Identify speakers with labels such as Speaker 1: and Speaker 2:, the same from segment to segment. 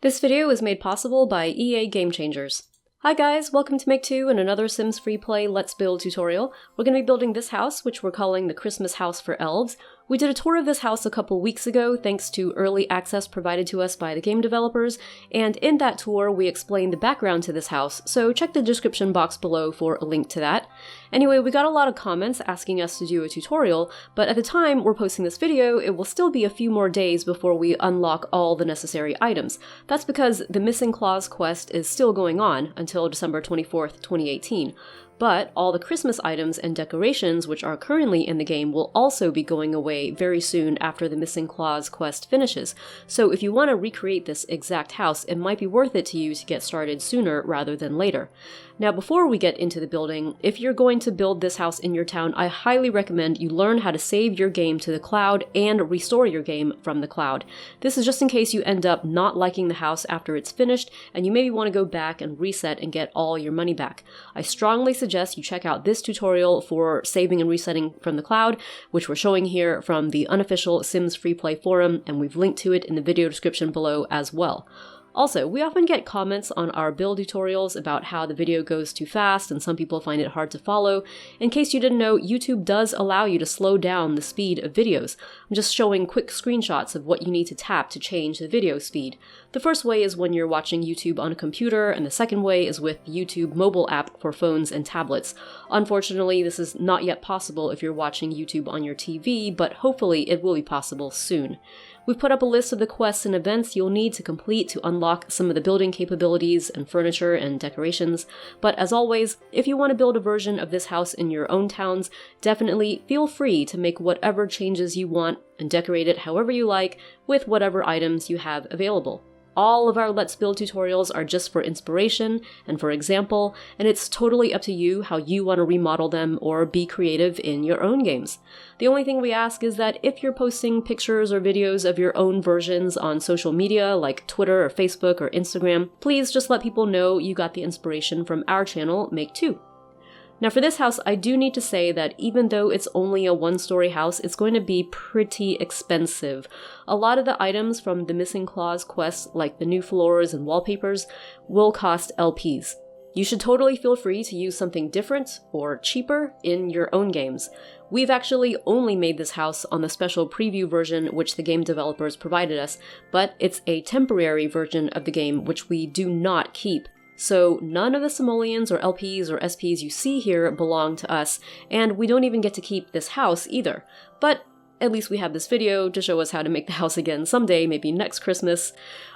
Speaker 1: This video is made possible by EA Game Changers. Hi guys, welcome to Make 2 and another Sims FreePlay Let's Build tutorial. We're going to be building this house, which we're calling the Christmas House for Elves. We did a tour of this house a couple weeks ago thanks to early access provided to us by the game developers, and in that tour we explained the background to this house, so check the description box below for a link to that. Anyway, we got a lot of comments asking us to do a tutorial, but at the time we're posting this video, it will still be a few more days before we unlock all the necessary items. That's because the Missing Claws quest is still going on until December 24th, 2018. But all the Christmas items and decorations which are currently in the game will also be going away very soon after the Missing Claws quest finishes. So if you want to recreate this exact house, it might be worth it to you to get started sooner rather than later. Now before we get into the building, if you're going to build this house in your town, I highly recommend you learn how to save your game to the cloud and restore your game from the cloud. This is just in case you end up not liking the house after it's finished and you maybe want to go back and reset and get all your money back. I strongly suggest you check out this tutorial for saving and resetting from the cloud, which we're showing here from the unofficial Sims FreePlay forum, and we've linked to it in the video description below as well. Also, we often get comments on our build tutorials about how the video goes too fast and some people find it hard to follow. In case you didn't know, YouTube does allow you to slow down the speed of videos. I'm just showing quick screenshots of what you need to tap to change the video speed. The first way is when you're watching YouTube on a computer, and the second way is with the YouTube mobile app for phones and tablets. Unfortunately, this is not yet possible if you're watching YouTube on your TV, but hopefully it will be possible soon. We've put up a list of the quests and events you'll need to complete to unlock some of the building capabilities and furniture and decorations, but as always, if you want to build a version of this house in your own towns, definitely feel free to make whatever changes you want and decorate it however you like with whatever items you have available. All of our Let's Build tutorials are just for inspiration and for example, and it's totally up to you how you want to remodel them or be creative in your own games. The only thing we ask is that if you're posting pictures or videos of your own versions on social media like Twitter or Facebook or Instagram, please just let people know you got the inspiration from our channel, Make 2. Now for this house, I do need to say that even though it's only a one-story house, it's going to be pretty expensive. A lot of the items from the Missing Claws quest, like the new floors and wallpapers, will cost LPs. You should totally feel free to use something different or cheaper in your own games. We've actually only made this house on the special preview version which the game developers provided us, but it's a temporary version of the game which we do not keep. So none of the simoleons or LPs or SPs you see here belong to us, and we don't even get to keep this house either. But at least we have this video to show us how to make the house again someday, maybe next Christmas.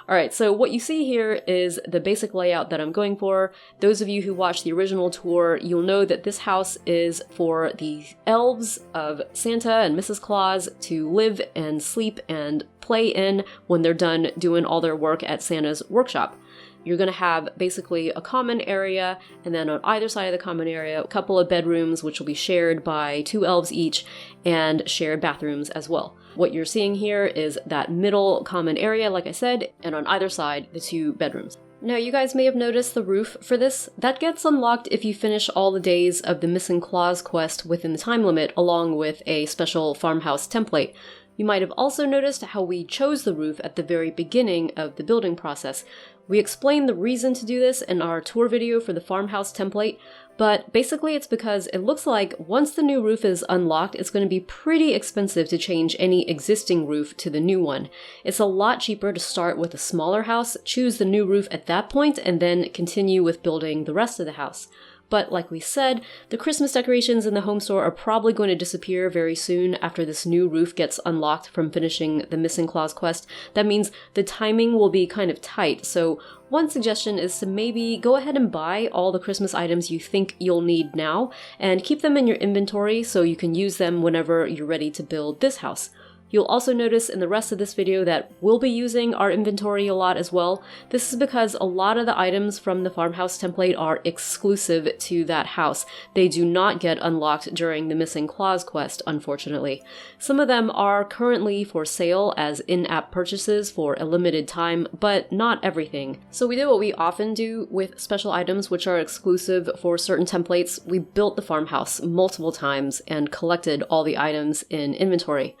Speaker 1: Alright, so what you see here is the basic layout that I'm going for. Those of you who watched the original tour, you'll know that this house is for the elves of Santa and Mrs. Claus to live and sleep and play in when they're done doing all their work at Santa's workshop. You're going to have basically a common area, and then on either side of the common area, a couple of bedrooms which will be shared by 2 elves each, and shared bathrooms as well. What you're seeing here is that middle common area, like I said, and on either side, the 2 bedrooms. Now, you guys may have noticed the roof for this. That gets unlocked if you finish all the days of the Missing Claws quest within the time limit, along with a special farmhouse template. You might have also noticed how we chose the roof at the very beginning of the building process. We explained the reason to do this in our tour video for the farmhouse template, but basically it's because it looks like once the new roof is unlocked, it's going to be pretty expensive to change any existing roof to the new one. It's a lot cheaper to start with a smaller house, choose the new roof at that point, and then continue with building the rest of the house. But like we said, the Christmas decorations in the home store are probably going to disappear very soon after this new roof gets unlocked from finishing the Missing Claws quest. That means the timing will be kind of tight, so one suggestion is to maybe go ahead and buy all the Christmas items you think you'll need now, and keep them in your inventory so you can use them whenever you're ready to build this house. You'll also notice in the rest of this video that we'll be using our inventory a lot as well. This is because a lot of the items from the farmhouse template are exclusive to that house. They do not get unlocked during the Missing Claws quest, unfortunately. Some of them are currently for sale as in-app purchases for a limited time, but not everything. So we did what we often do with special items which are exclusive for certain templates. We built the farmhouse multiple times and collected all the items in inventory.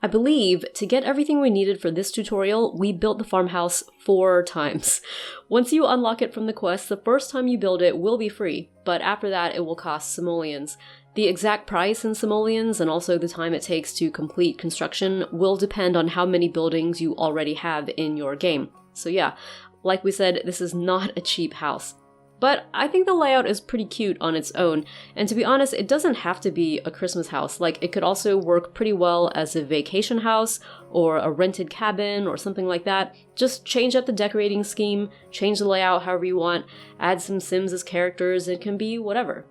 Speaker 1: I believe to get everything we needed for this tutorial, we built the farmhouse 4 times. Once you unlock it from the quest, the first time you build it will be free, but after that it will cost simoleons. The exact price in simoleons and also the time it takes to complete construction will depend on how many buildings you already have in your game. So yeah, like we said, this is not a cheap house. But I think the layout is pretty cute on its own, and to be honest, it doesn't have to be a Christmas house. Like, it could also work pretty well as a vacation house, or a rented cabin, or something like that. Just change up the decorating scheme, change the layout however you want, add some Sims as characters, it can be whatever.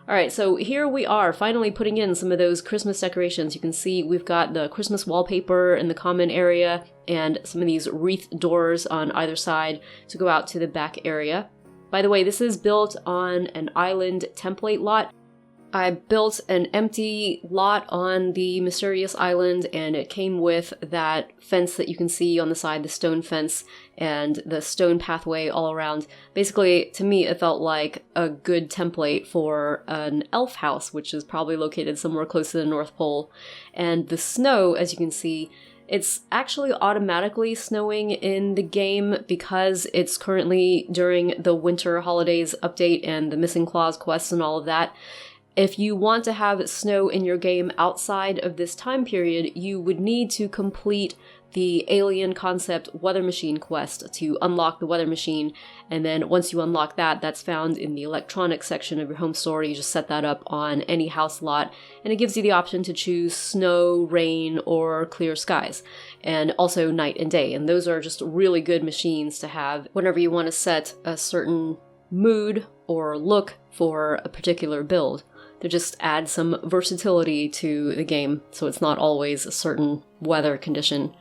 Speaker 1: Alright, so here we are, finally putting in some of those Christmas decorations. You can see we've got the Christmas wallpaper in the common area, and some of these wreath doors on either side to go out to the back area. By the way, this is built on an island template lot. I built an empty lot on the mysterious island, and it came with that fence that you can see on the side, the stone fence, and the stone pathway all around. Basically, to me, it felt like a good template for an elf house, which is probably located somewhere close to the North Pole. And the snow, as you can see, it's actually automatically snowing in the game because it's currently during the winter holidays update and the missing clause quests and all of that. If you want to have snow in your game outside of this time period, you would need to complete the Alien Concept Weather Machine quest to unlock the weather machine, and then once you unlock that, that's found in the electronics section of your home store. You just set that up on any house lot, and it gives you the option to choose snow, rain, or clear skies, and also night and day, and those are just really good machines to have whenever you want to set a certain mood or look for a particular build. They just add some versatility to the game, so it's not always a certain weather condition.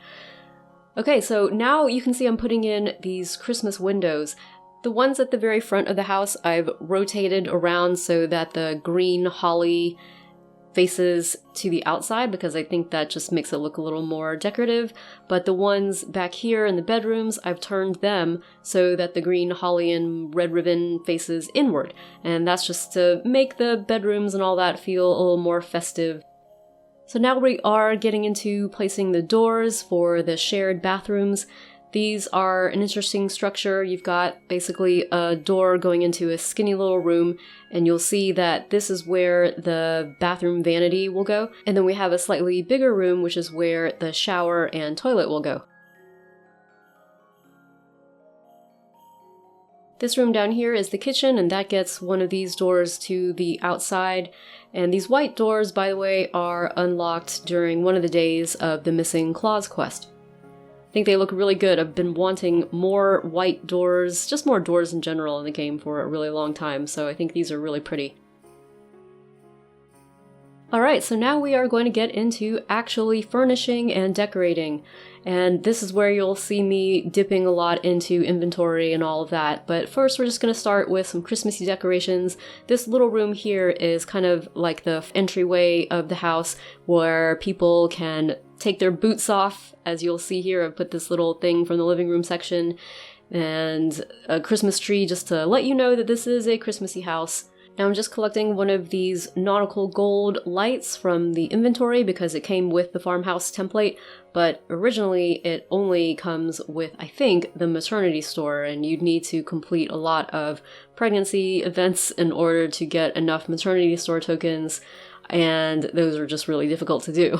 Speaker 1: Okay, so now you can see I'm putting in these Christmas windows. The ones at the very front of the house I've rotated around so that the green holly faces to the outside because I think that just makes it look a little more decorative, but the ones back here in the bedrooms, I've turned them so that the green holly and red ribbon faces inward, and that's just to make the bedrooms and all that feel a little more festive. So now we are getting into placing the doors for the shared bathrooms. These are an interesting structure. You've got basically a door going into a skinny little room, and you'll see that this is where the bathroom vanity will go. And then we have a slightly bigger room, which is where the shower and toilet will go. This room down here is the kitchen, and that gets one of these doors to the outside. And these white doors, by the way, are unlocked during one of the days of the Missing Clause quest. I think they look really good. I've been wanting more white doors, just more doors in general in the game for a really long time, so I think these are really pretty. Alright, so now we are going to get into actually furnishing and decorating, and this is where you'll see me dipping a lot into inventory and all of that, but first we're just going to start with some Christmassy decorations. This little room here is kind of like the entryway of the house where people can take their boots off. As you'll see here, I've put this little thing from the living room section and a Christmas tree just to let you know that this is a Christmassy house. Now I'm just collecting one of these nautical gold lights from the inventory because it came with the farmhouse template, but originally it only comes with, I think, the maternity store, and you'd need to complete a lot of pregnancy events in order to get enough maternity store tokens, and those are just really difficult to do.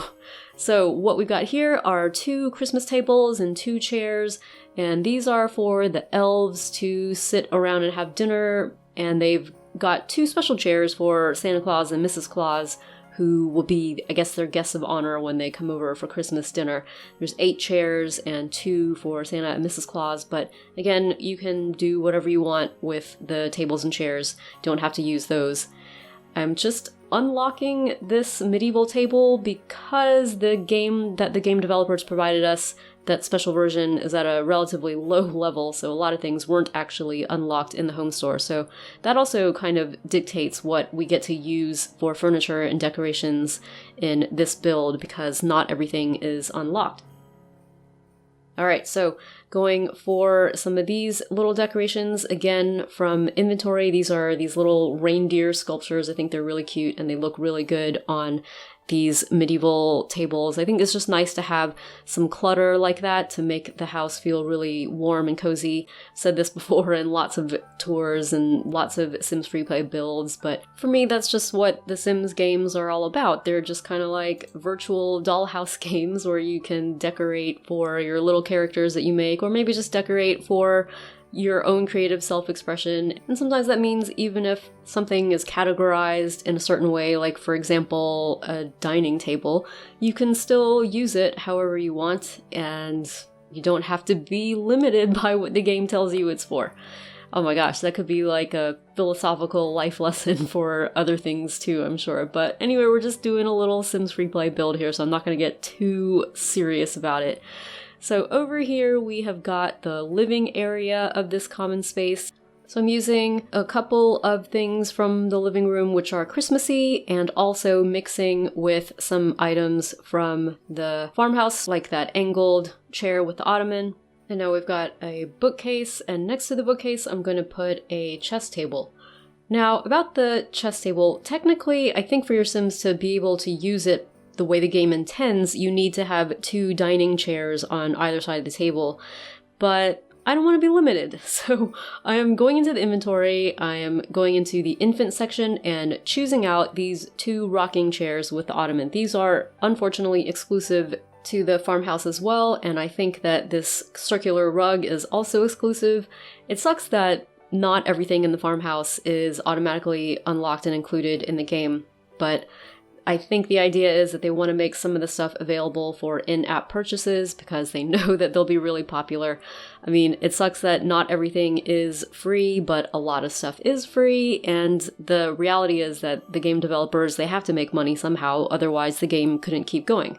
Speaker 1: So what we've got here are 2 Christmas tables and 2 chairs, and these are for the elves to sit around and have dinner, and they've got 2 special chairs for Santa Claus and Mrs. Claus, who will be, I guess, their guests of honor when they come over for Christmas dinner. There's 8 chairs and 2 for Santa and Mrs. Claus, but again, you can do whatever you want with the tables and chairs. Don't have to use those. I'm just unlocking this medieval table because the game that the game developers provided us, that special version, is at a relatively low level, so a lot of things weren't actually unlocked in the home store. So that also kind of dictates what we get to use for furniture and decorations in this build because not everything is unlocked. Alright, so going for some of these little decorations, again, from inventory. These are these little reindeer sculptures. I think they're really cute and they look really good on these medieval tables. I think it's just nice to have some clutter like that to make the house feel really warm and cozy. Said this before in lots of tours and lots of Sims FreePlay builds, but for me that's just what the Sims games are all about. They're just kind of like virtual dollhouse games where you can decorate for your little characters that you make, or maybe just decorate for your own creative self-expression. And sometimes that means even if something is categorized in a certain way, like for example, a dining table, you can still use it however you want, and you don't have to be limited by what the game tells you it's for. Oh my gosh, that could be like a philosophical life lesson for other things too, I'm sure. But anyway, we're just doing a little Sims FreePlay build here, so I'm not going to get too serious about it. So over here we have got the living area of this common space. So I'm using a couple of things from the living room which are Christmassy, and also mixing with some items from the farmhouse, like that angled chair with the ottoman. And now we've got a bookcase, and next to the bookcase I'm going to put a chess table. Now about the chess table, technically I think for your Sims to be able to use it the way the game intends, you need to have 2 dining chairs on either side of the table, but I don't want to be limited, so I am going into the inventory, I am going into the infant section and choosing out these 2 rocking chairs with the ottoman. These are unfortunately exclusive to the farmhouse as well, and I think that this circular rug is also exclusive. It sucks that not everything in the farmhouse is automatically unlocked and included in the game, but I think the idea is that they want to make some of the stuff available for in-app purchases because they know that they'll be really popular. I mean, it sucks that not everything is free, but a lot of stuff is free, and the reality is that the game developers, they have to make money somehow, otherwise the game couldn't keep going.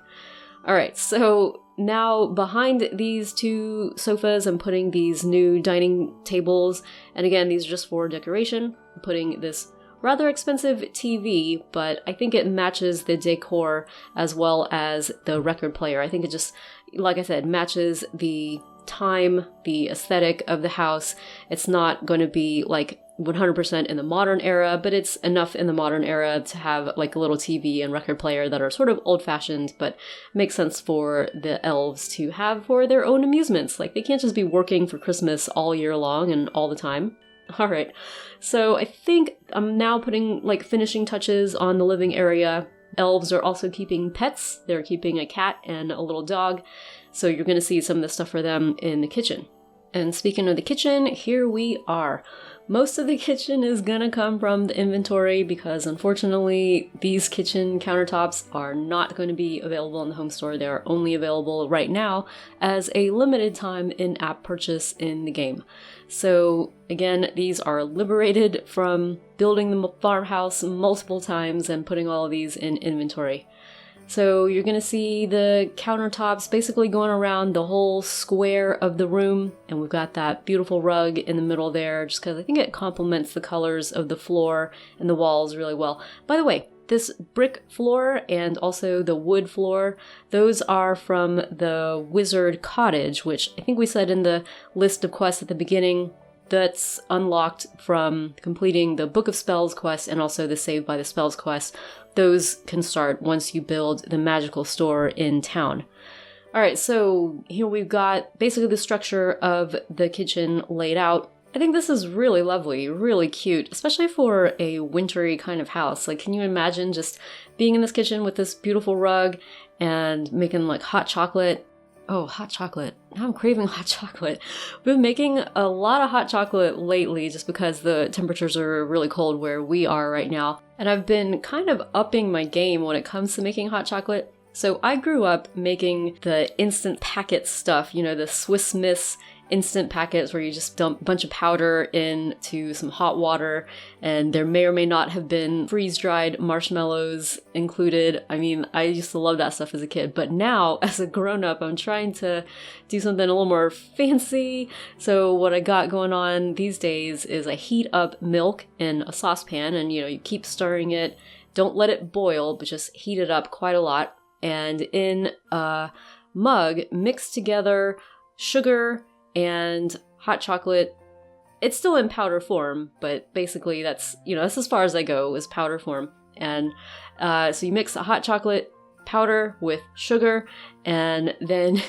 Speaker 1: Alright, so now behind these 2 sofas, I'm putting these new dining tables, and again, these are just for decoration. I'm putting this rather expensive TV, but I think it matches the decor as well as the record player. I think it just, like I said, matches the time, the aesthetic of the house. It's not going to be like 100% in the modern era, but it's enough in the modern era to have like a little TV and record player that are sort of old-fashioned, but make sense for the elves to have for their own amusements. Like, they can't just be working for Christmas all year long and all the time. Alright, so I think I'm now putting like finishing touches on the living area. Elves are also keeping pets. They're keeping a cat and a little dog, so you're going to see some of the stuff for them in the kitchen. And speaking of the kitchen, here we are. Most of the kitchen is gonna come from the inventory because unfortunately these kitchen countertops are not going to be available in the home store. They are only available right now as a limited time in-app purchase in the game. So again, these are liberated from building the farmhouse multiple times and putting all of these in inventory. So you're going to see the countertops basically going around the whole square of the room, and we've got that beautiful rug in the middle there just because I think it complements the colors of the floor and the walls really well. By the way, this brick floor and also the wood floor, those are from the Wizard Cottage, which I think we said in the list of quests at the beginning. That's unlocked from completing the Book of Spells quest and also the Saved by the Spells quest. Those can start once you build the magical store in town. Alright, so here we've got basically the structure of the kitchen laid out. I think this is really lovely, really cute, especially for a wintry kind of house. Like, can you imagine just being in this kitchen with this beautiful rug and making like hot chocolate? Oh, hot chocolate. Now I'm craving hot chocolate. We've been making a lot of hot chocolate lately just because the temperatures are really cold where we are right now. And I've been kind of upping my game when it comes to making hot chocolate. So I grew up making the instant packet stuff, you know, the Swiss Miss instant packets where you just dump a bunch of powder into some hot water, and there may or may not have been freeze-dried marshmallows included. I mean, I used to love that stuff as a kid, but now as a grown-up I'm trying to do something a little more fancy. So what I got going on these days is I heat up milk in a saucepan, and you know, you keep stirring it. Don't let it boil, but just heat it up quite a lot. And in a mug, mix together sugar and hot chocolate. It's still in powder form, but basically that's as far as I go, is powder form. And so you mix a hot chocolate powder with sugar, and then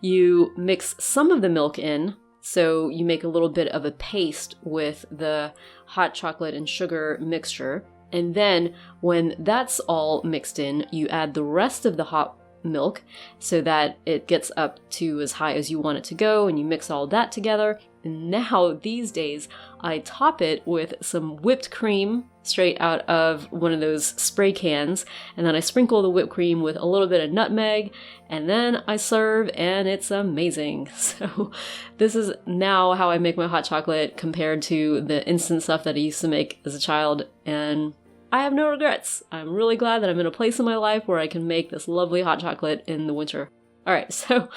Speaker 1: you mix some of the milk in. So you make a little bit of a paste with the hot chocolate and sugar mixture. And then when that's all mixed in, you add the rest of the hot milk so that it gets up to as high as you want it to go, and you mix all that together. And now these days I top it with some whipped cream straight out of one of those spray cans, and then I sprinkle the whipped cream with a little bit of nutmeg, and then I serve, and it's amazing. So this is now how I make my hot chocolate compared to the instant stuff that I used to make as a child, and I have no regrets. I'm really glad that I'm in a place in my life where I can make this lovely hot chocolate in the winter. Alright, so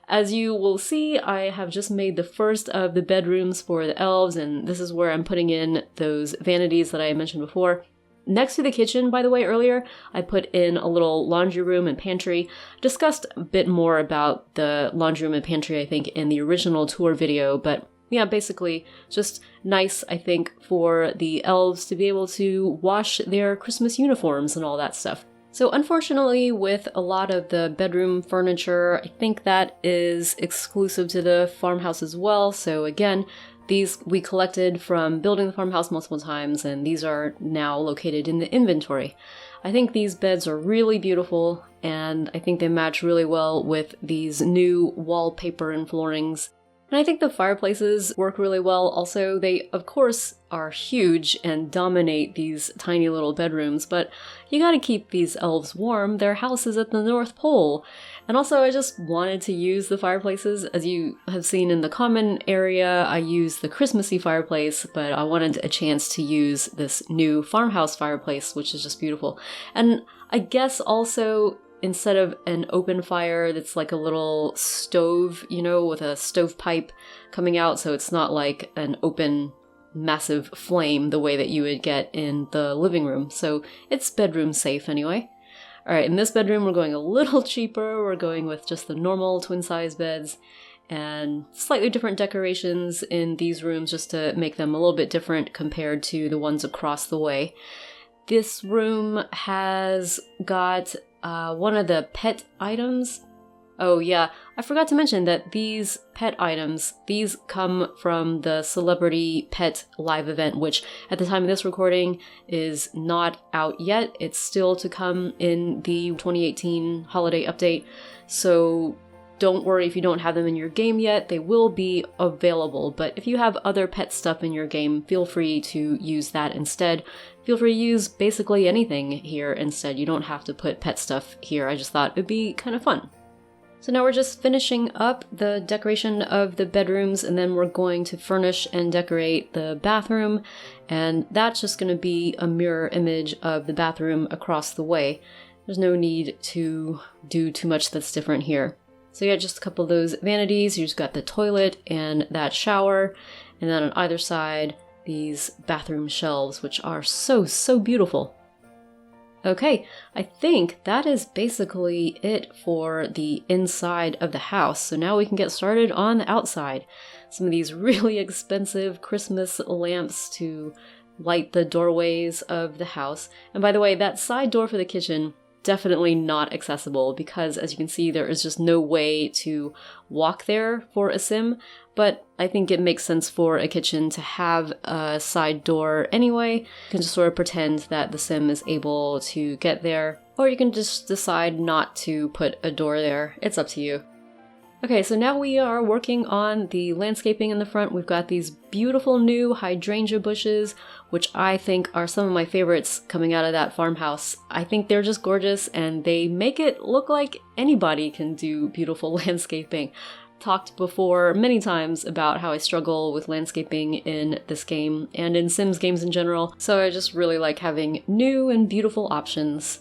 Speaker 1: as you will see, I have just made the first of the bedrooms for the elves, and this is where I'm putting in those vanities that I mentioned before. Next to the kitchen, by the way, earlier, I put in a little laundry room and pantry. Discussed a bit more about the laundry room and pantry, I think, in the original tour video, but yeah, basically just nice, I think, for the elves to be able to wash their Christmas uniforms and all that stuff. So unfortunately, with a lot of the bedroom furniture, I think that is exclusive to the farmhouse as well. So again, these we collected from building the farmhouse multiple times, and these are now located in the inventory. I think these beds are really beautiful, and I think they match really well with these new wallpaper and floorings. And I think the fireplaces work really well. Also, they, of course, are huge and dominate these tiny little bedrooms, but you gotta keep these elves warm. Their house is at the North Pole. And also, I just wanted to use the fireplaces. As you have seen in the common area, I used the Christmassy fireplace, but I wanted a chance to use this new farmhouse fireplace, which is just beautiful. And I guess also, instead of an open fire that's like a little stove, with a stovepipe coming out, so it's not like an open massive flame the way that you would get in the living room. So it's bedroom safe anyway. Alright, in this bedroom we're going a little cheaper. We're going with just the normal twin size beds and slightly different decorations in these rooms just to make them a little bit different compared to the ones across the way. This room has got one of the pet items. Oh yeah, I forgot to mention that these pet items, these come from the Celebrity Pet live event, which at the time of this recording is not out yet. It's still to come in the 2018 holiday update. So don't worry if you don't have them in your game yet, they will be available. But if you have other pet stuff in your game, feel free to use that instead. Feel free to use basically anything here instead. You don't have to put pet stuff here. I just thought it'd be kind of fun. So now we're just finishing up the decoration of the bedrooms, and then we're going to furnish and decorate the bathroom. And that's just going to be a mirror image of the bathroom across the way. There's no need to do too much that's different here. So yeah, just a couple of those vanities. You just got the toilet and that shower. And then on either side, these bathroom shelves, which are so, so beautiful. Okay, I think that is basically it for the inside of the house. So now we can get started on the outside. Some of these really expensive Christmas lamps to light the doorways of the house. And by the way, that side door for the kitchen, definitely not accessible because, as you can see, there is just no way to walk there for a sim. But I think it makes sense for a kitchen to have a side door anyway. You can just sort of pretend that the sim is able to get there, or you can just decide not to put a door there. It's up to you. Okay, so now we are working on the landscaping in the front. We've got these beautiful new hydrangea bushes, which I think are some of my favorites coming out of that farmhouse. I think they're just gorgeous, and they make it look like anybody can do beautiful landscaping. Talked before many times about how I struggle with landscaping in this game and in Sims games in general, so I just really like having new and beautiful options.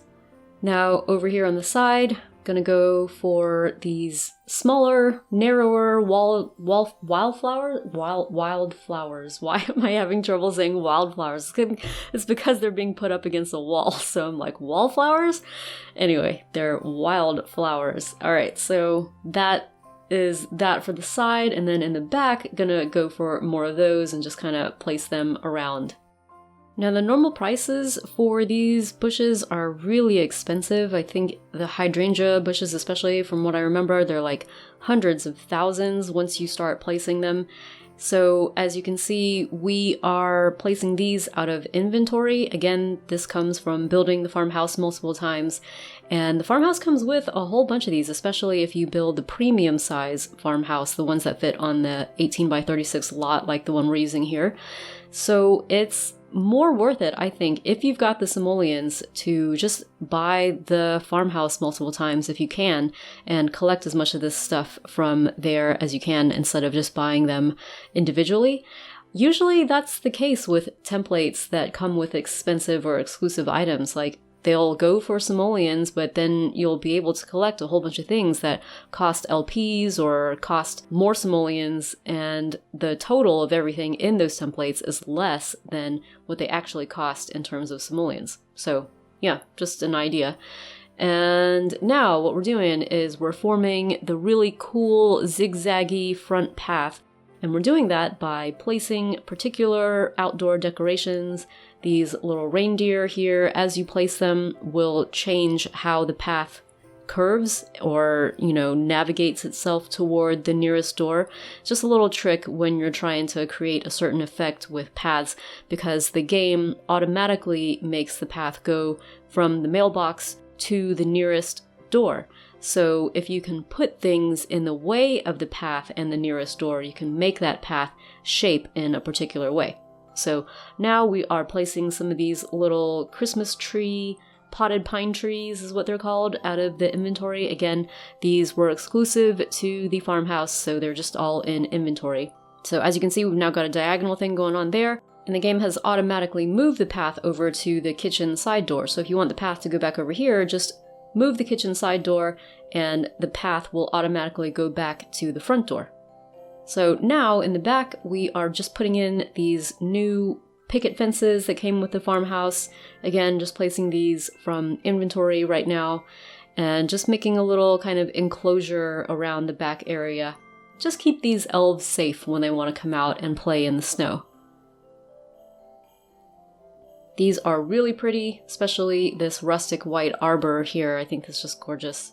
Speaker 1: Now over here on the side, gonna go for these smaller, narrower wildflowers. Why am I having trouble saying wildflowers? It's because they're being put up against a wall, so I'm like, wallflowers? Anyway, they're wildflowers. Alright, so that is that for the side, and then in the back, gonna go for more of those and just kind of place them around. Now the normal prices for these bushes are really expensive. I think the hydrangea bushes, especially from what I remember, they're like hundreds of thousands once you start placing them. So as you can see, we are placing these out of inventory. Again, this comes from building the farmhouse multiple times, and the farmhouse comes with a whole bunch of these, especially if you build the premium size farmhouse, the ones that fit on the 18 by 36 lot like the one we're using here. So it's more worth it, I think, if you've got the simoleons, to just buy the farmhouse multiple times if you can, and collect as much of this stuff from there as you can instead of just buying them individually. Usually that's the case with templates that come with expensive or exclusive items. Like, they'll go for simoleons, but then you'll be able to collect a whole bunch of things that cost LPs or cost more simoleons, and the total of everything in those templates is less than what they actually cost in terms of simoleons. So yeah, just an idea. And now what we're doing is we're forming the really cool zigzaggy front path. And we're doing that by placing particular outdoor decorations. These little reindeer here, as you place them, will change how the path curves or, navigates itself toward the nearest door. Just a little trick when you're trying to create a certain effect with paths, because the game automatically makes the path go from the mailbox to the nearest door. So if you can put things in the way of the path and the nearest door, you can make that path shape in a particular way. So now we are placing some of these little Christmas tree, potted pine trees is what they're called, out of the inventory. Again, these were exclusive to the farmhouse, so they're just all in inventory. So as you can see, we've now got a diagonal thing going on there, and the game has automatically moved the path over to the kitchen side door. So if you want the path to go back over here, just move the kitchen side door and the path will automatically go back to the front door. So now in the back, we are just putting in these new picket fences that came with the farmhouse. Again, just placing these from inventory right now and just making a little kind of enclosure around the back area. Just keep these elves safe when they want to come out and play in the snow. These are really pretty, especially this rustic white arbor here. I think it's just gorgeous.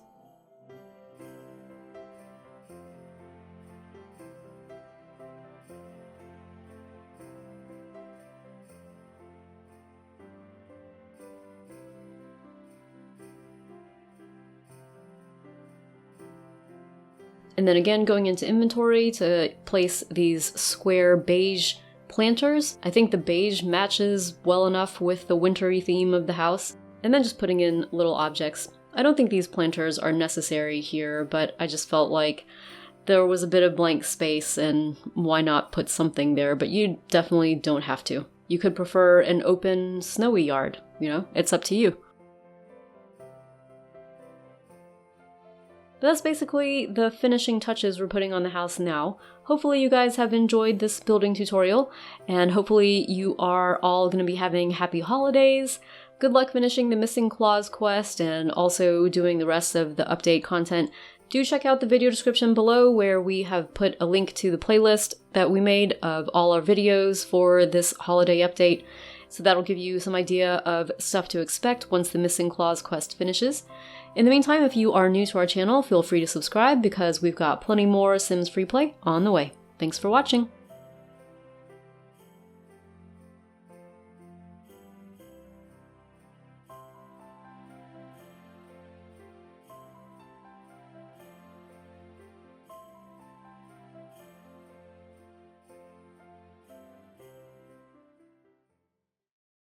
Speaker 1: And then again, going into inventory to place these square beige planters. I think the beige matches well enough with the wintry theme of the house. And then just putting in little objects. I don't think these planters are necessary here, but I just felt like there was a bit of blank space and why not put something there, but you definitely don't have to. You could prefer an open, snowy yard, it's up to you. But that's basically the finishing touches we're putting on the house now. Hopefully you guys have enjoyed this building tutorial, and hopefully you are all going to be having happy holidays. Good luck finishing the Missing Claws quest and also doing the rest of the update content. Do check out the video description below where we have put a link to the playlist that we made of all our videos for this holiday update. So that'll give you some idea of stuff to expect once the Missing Claws quest finishes. In the meantime, if you are new to our channel, feel free to subscribe because we've got plenty more Sims FreePlay on the way. Thanks for watching!